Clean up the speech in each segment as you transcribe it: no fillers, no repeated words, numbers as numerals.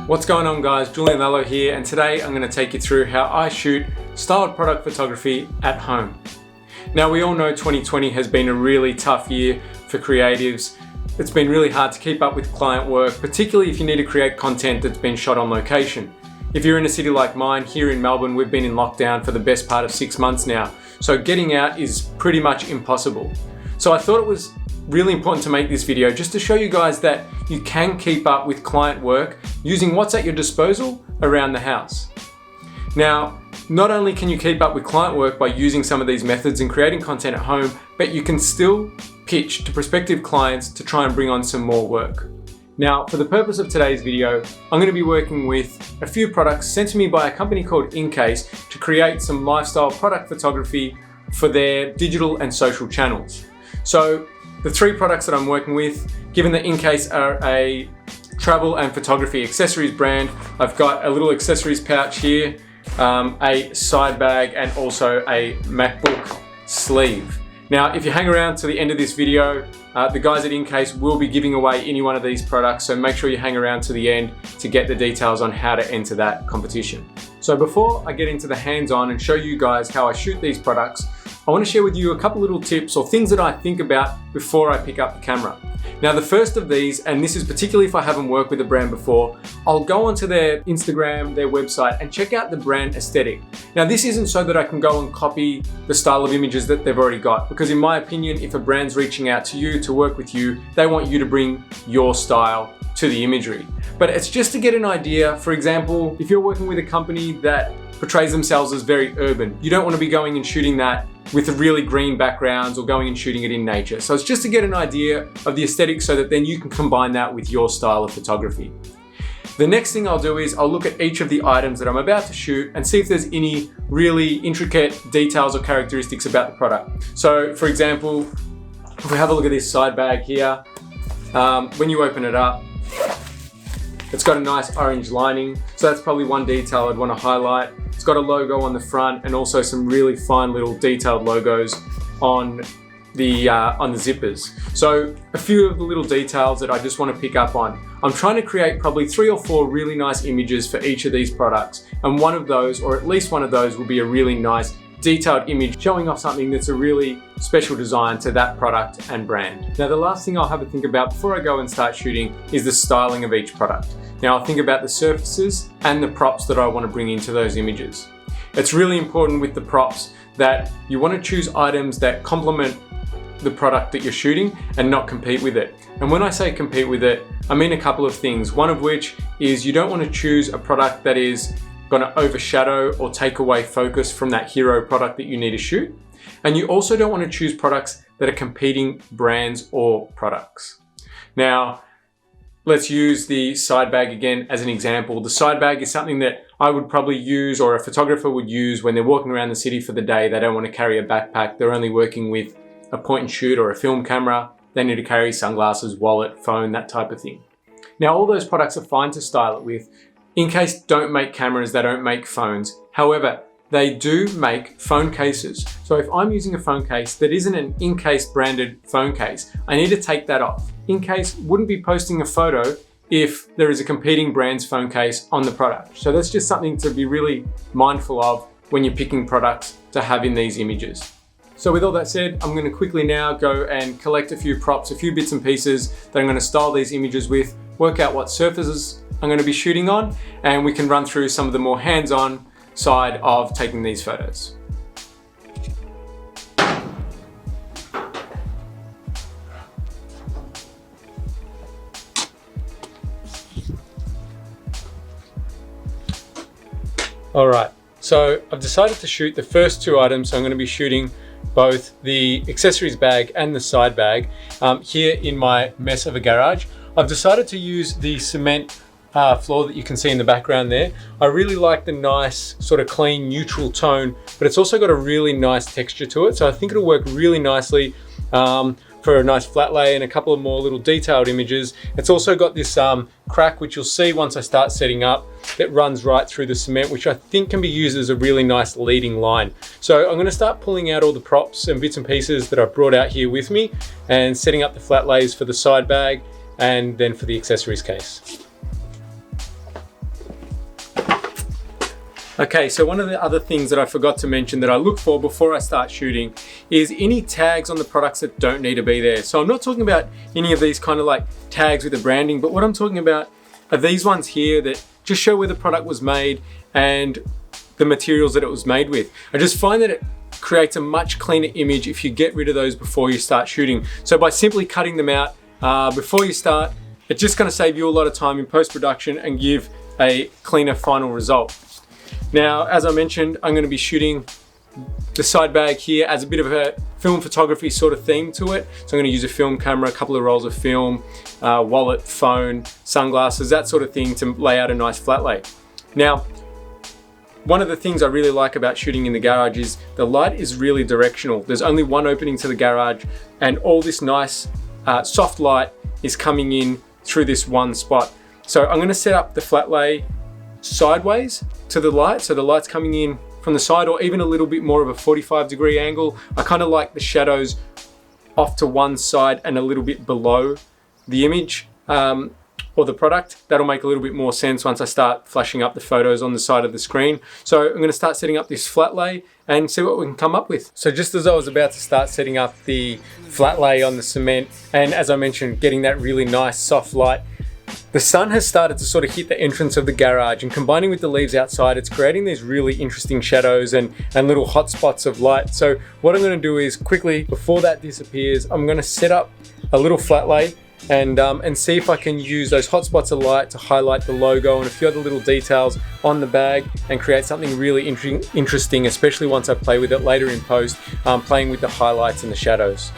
What's going on, guys? Julian Lallo here, and today I'm going to take you through how I shoot styled product photography at home. Now, we all know 2020 has been a really tough year for creatives. It's been really hard to keep up with client work, particularly if you need to create content that's been shot on location. If you're in a city like mine, here in Melbourne, we've been in lockdown for the best part of 6 months now, so getting out is pretty much impossible. So I thought it was really important to make this video just to show you guys that you can keep up with client work using what's at your disposal around the house. Now, not only can you keep up with client work by using some of these methods and creating content at home, but you can still pitch to prospective clients to try and bring on some more work. Now, for the purpose of today's video, I'm going to be working with a few products sent to me by a company called Incase to create some lifestyle product photography for their digital and social channels. So the three products that I'm working with, given that Incase are a travel and photography accessories brand, I've got a little accessories pouch here, a side bag, and also a MacBook sleeve. Now, if you hang around to the end of this video, the guys at Incase will be giving away any one of these products, so make sure you hang around to the end to get the details on how to enter that competition. So before I get into the hands-on and show you guys how I shoot these products, I want to share with you a couple little tips or things that I think about before I pick up the camera. Now, the first of these, and this is particularly if I haven't worked with a brand before, I'll go onto their Instagram, their website, and check out the brand aesthetic. Now, this isn't so that I can go and copy the style of images that they've already got, because in my opinion, if a brand's reaching out to you to work with you, they want you to bring your style to the imagery. But it's just to get an idea. For example, if you're working with a company that portrays themselves as very urban, you don't want to be going and shooting that with really green backgrounds or going and shooting it in nature. So it's just to get an idea of the aesthetic so that then you can combine that with your style of photography. The next thing I'll do is I'll look at each of the items that I'm about to shoot and see if there's any really intricate details or characteristics about the product. So for example, if we have a look at this side bag here, when you open it up, it's got a nice orange lining. So that's probably one detail I'd want to highlight. It's got a logo on the front and also some really fine little detailed logos on the zippers. So a few of the little details that I just want to pick up on. I'm trying to create probably 3 or 4 really nice images for each of these products. And one of those, or at least one of those, will be a really nice detailed image showing off something that's a really special design to that product and brand. Now, the last thing I'll have a think about before I go and start shooting is the styling of each product. Now, I'll think about the surfaces and the props that I want to bring into those images. It's really important with the props that you want to choose items that complement the product that you're shooting and not compete with it. And when I say compete with it, I mean a couple of things. One of which is you don't want to choose a product that is going to overshadow or take away focus from that hero product that you need to shoot. And you also don't want to choose products that are competing brands or products. Now, let's use the side bag again as an example. The side bag is something that I would probably use, or a photographer would use, when they're walking around the city for the day. They don't want to carry a backpack. They're only working with a point and shoot or a film camera. They need to carry sunglasses, wallet, phone, that type of thing. Now, all those products are fine to style it with. Incase don't make cameras, they don't make phones. However, they do make phone cases. So if I'm using a phone case that isn't an Incase branded phone case, I need to take that off. Incase wouldn't be posting a photo if there is a competing brand's phone case on the product. So that's just something to be really mindful of when you're picking products to have in these images. So with all that said, I'm going to quickly now go and collect a few props, a few bits and pieces that I'm going to style these images with, work out what surfaces I'm going to be shooting on, and we can run through some of the more hands-on side of taking these photos. All right, so I've decided to shoot the first 2 items. So I'm going to be shooting both the accessories bag and the side bag here in my mess of a garage. I've decided to use the cement floor that you can see in the background there. I really like the nice sort of clean neutral tone, but it's also got a really nice texture to it. So I think it'll work really nicely for a nice flat lay and a couple of more little detailed images. It's also got this crack, which you'll see once I start setting up, that runs right through the cement, which I think can be used as a really nice leading line. So I'm going to start pulling out all the props and bits and pieces that I've brought out here with me and setting up the flat lays for the side bag and then for the accessories case. Okay, so one of the other things that I forgot to mention that I look for before I start shooting is any tags on the products that don't need to be there. So I'm not talking about any of these kind of like tags with the branding, but what I'm talking about are these ones here that just show where the product was made and the materials that it was made with. I just find that it creates a much cleaner image if you get rid of those before you start shooting. So by simply cutting them out before you start, it's just going to save you a lot of time in post-production and give a cleaner final result. Now, as I mentioned, I'm going to be shooting the side bag here as a bit of a film photography sort of theme to it. So I'm going to use a film camera, a couple of rolls of film, wallet, phone, sunglasses, that sort of thing to lay out a nice flat lay. Now, one of the things I really like about shooting in the garage is the light is really directional. There's only one opening to the garage and all this nice soft light is coming in through this one spot. So I'm going to set up the flat lay sideways to the light, so the light's coming in from the side or even a little bit more of a 45-degree angle. I kind of like the shadows off to one side and a little bit below the image or the product. That'll make a little bit more sense once I start flashing up the photos on the side of the screen. So I'm going to start setting up this flat lay and see what we can come up with. So just as I was about to start setting up the flat lay on the cement, and as I mentioned, getting that really nice soft light, the sun has started to sort of hit the entrance of the garage, and combining with the leaves outside, it's creating these really interesting shadows and little hot spots of light. So what I'm going to do is quickly, before that disappears, I'm going to set up a little flat lay and see if I can use those hot spots of light to highlight the logo and a few other little details on the bag and create something really interesting, especially once I play with it later in post, playing with the highlights and the shadows.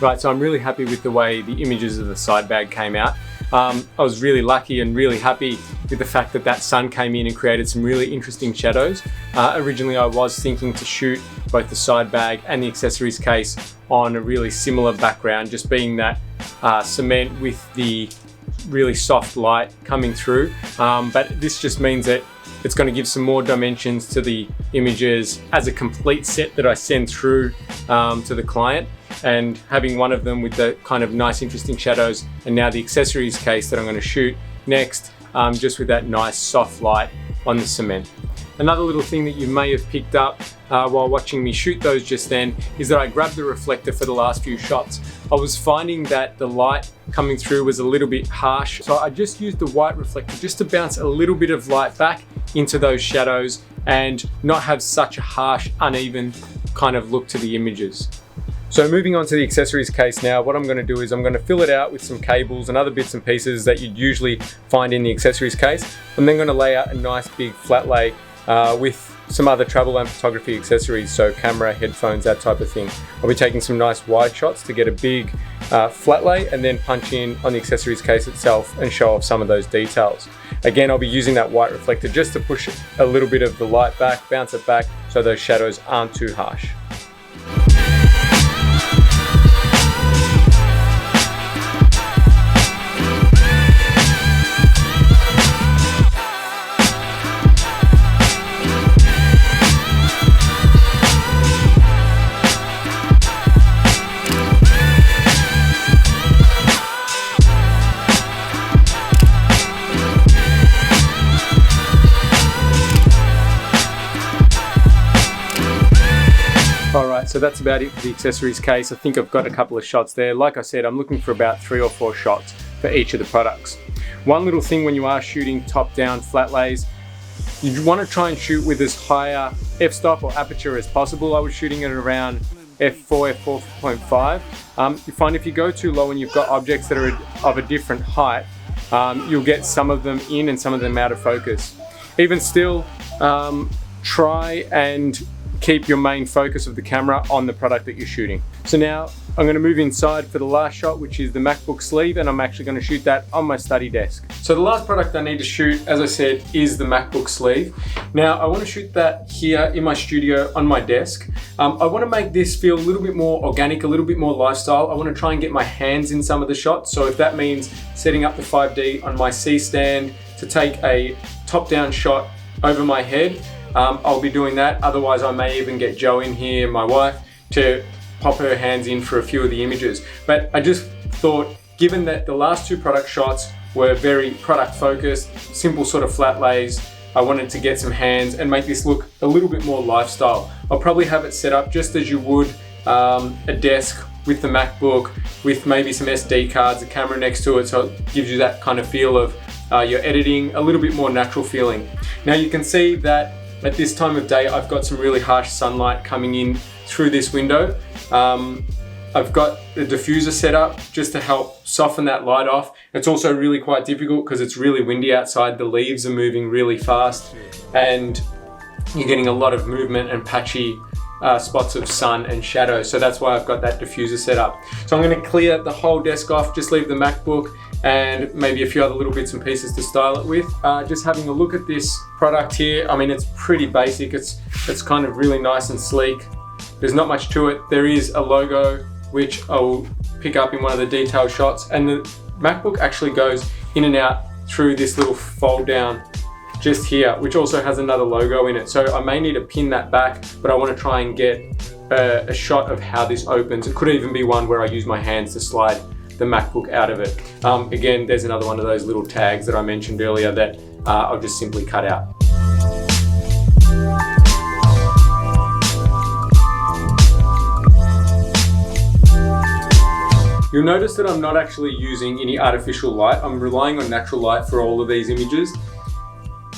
Right, so I'm really happy with the way the images of the side bag came out. I was really lucky and really happy with the fact that that sun came in and created some really interesting shadows. Originally I was thinking to shoot both the side bag and the accessories case on a really similar background, just being that cement with the really soft light coming through. But this just means that it's going to give some more dimensions to the images as a complete set that I send through to the client. And having one of them with the kind of nice interesting shadows, and now the accessories case that I'm going to shoot next, just with that nice soft light on the cement. Another little thing that you may have picked up while watching me shoot those just then is that I grabbed the reflector for the last few shots. I was finding that the light coming through was a little bit harsh, so I just used the white reflector just to bounce a little bit of light back into those shadows and not have such a harsh, uneven kind of look to the images. So moving on to the accessories case now, what I'm going to do is I'm going to fill it out with some cables and other bits and pieces that you'd usually find in the accessories case. I'm then going to lay out a nice big flat lay with some other travel and photography accessories, so camera, headphones, that type of thing. I'll be taking some nice wide shots to get a big flat lay and then punch in on the accessories case itself and show off some of those details. Again, I'll be using that white reflector just to push a little bit of the light back, bounce it back so those shadows aren't too harsh. Alright, so that's about it for the accessories case. I think I've got a couple of shots there. Like I said, I'm looking for about 3 or 4 shots for each of the products. One little thing when you are shooting top-down flat lays, you want to try and shoot with as higher f-stop or aperture as possible. I was shooting at around f4, f4.5. You find if you go too low and you've got objects that are of a different height, you'll get some of them in and some of them out of focus. Even still, try and keep your main focus of the camera on the product that you're shooting. So now I'm going to move inside for the last shot, which is the MacBook sleeve, and I'm actually going to shoot that on my study desk. So the last product I need to shoot, as I said, is the MacBook sleeve. Now I want to shoot that here in my studio on my desk. I want to make this feel a little bit more organic, a little bit more lifestyle. I want to try and get my hands in some of the shots. So if that means setting up the 5D on my C stand to take a top-down shot over my head, I'll be doing that. Otherwise, I may even get Jo in here, my wife, to pop her hands in for a few of the images. But I just thought, given that the last two product shots were very product focused, simple sort of flat lays, I wanted to get some hands and make this look a little bit more lifestyle. I'll probably have it set up just as you would a desk with the MacBook, with maybe some SD cards, a camera next to it, so it gives you that kind of feel of you're editing, a little bit more natural feeling. Now you can see that at this time of day, I've got some really harsh sunlight coming in through this window. I've got the diffuser set up just to help soften that light off. It's also really quite difficult because it's really windy outside. The leaves are moving really fast and you're getting a lot of movement and patchy spots of sun and shadow. So that's why I've got that diffuser set up. So I'm going to clear the whole desk off, just leave the MacBook and maybe a few other little bits and pieces to style it with. Just having a look at this product here. I mean, it's pretty basic. It's kind of really nice and sleek. There's not much to it. There is a logo, which I'll pick up in one of the detailed shots. And the MacBook actually goes in and out through this little fold down just here, which also has another logo in it. So I may need to pin that back, but I want to try and get a shot of how this opens. It could even be one where I use my hands to slide the MacBook out of it. Again, there's another one of those little tags that I mentioned earlier that I'll just simply cut out. You'll notice that I'm not actually using any artificial light. I'm relying on natural light for all of these images.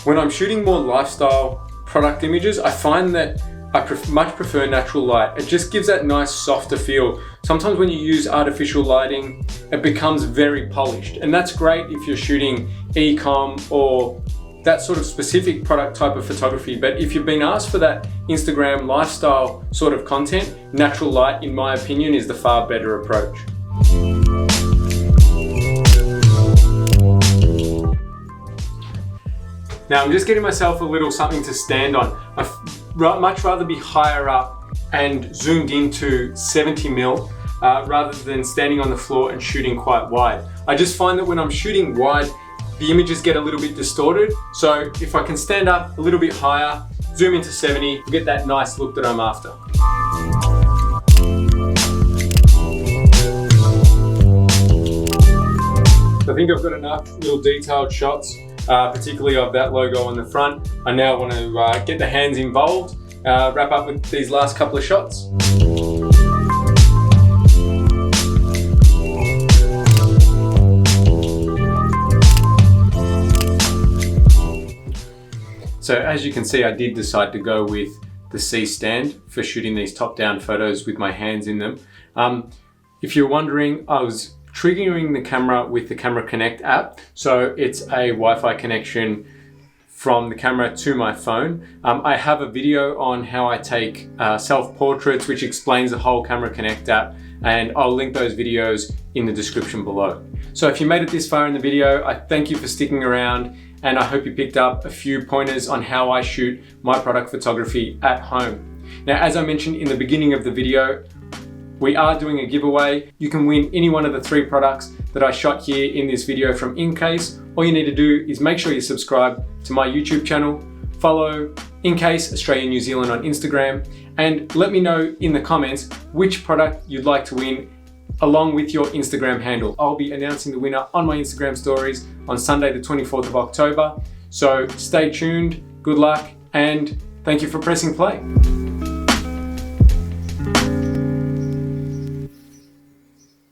When I'm shooting more lifestyle product images, I find that I much prefer natural light. It just gives that nice softer feel. Sometimes when you use artificial lighting, it becomes very polished. And that's great if you're shooting e-com or that sort of specific product type of photography. But if you've been asked for that Instagram lifestyle sort of content, natural light, in my opinion, is the far better approach. Now I'm just getting myself a little something to stand on. I'd much rather be higher up and zoomed into 70mm rather than standing on the floor and shooting quite wide. I just find that when I'm shooting wide, the images get a little bit distorted. So if I can stand up a little bit higher, zoom into 70, you'll get that nice look that I'm after. I think I've got enough little detailed shots, particularly of that logo on the front. I now want to get the hands involved, wrap up with these last couple of shots. So as you can see, I did decide to go with the C stand for shooting these top-down photos with my hands in them. If you're wondering, I was triggering the camera with the Camera Connect app. So it's a Wi-Fi connection from the camera to my phone. I have a video on how I take self-portraits, which explains the whole Camera Connect app, and I'll link those videos in the description below. So if you made it this far in the video, I thank you for sticking around, and I hope you picked up a few pointers on how I shoot my product photography at home. Now, as I mentioned in the beginning of the video, we are doing a giveaway. You can win any one of the 3 products that I shot here in this video from InCase. All you need to do is make sure you subscribe to my YouTube channel, follow InCase Australia New Zealand on Instagram, and let me know in the comments which product you'd like to win along with your Instagram handle. I'll be announcing the winner on my Instagram stories on Sunday the 24th of October. So stay tuned, good luck, and thank you for pressing play.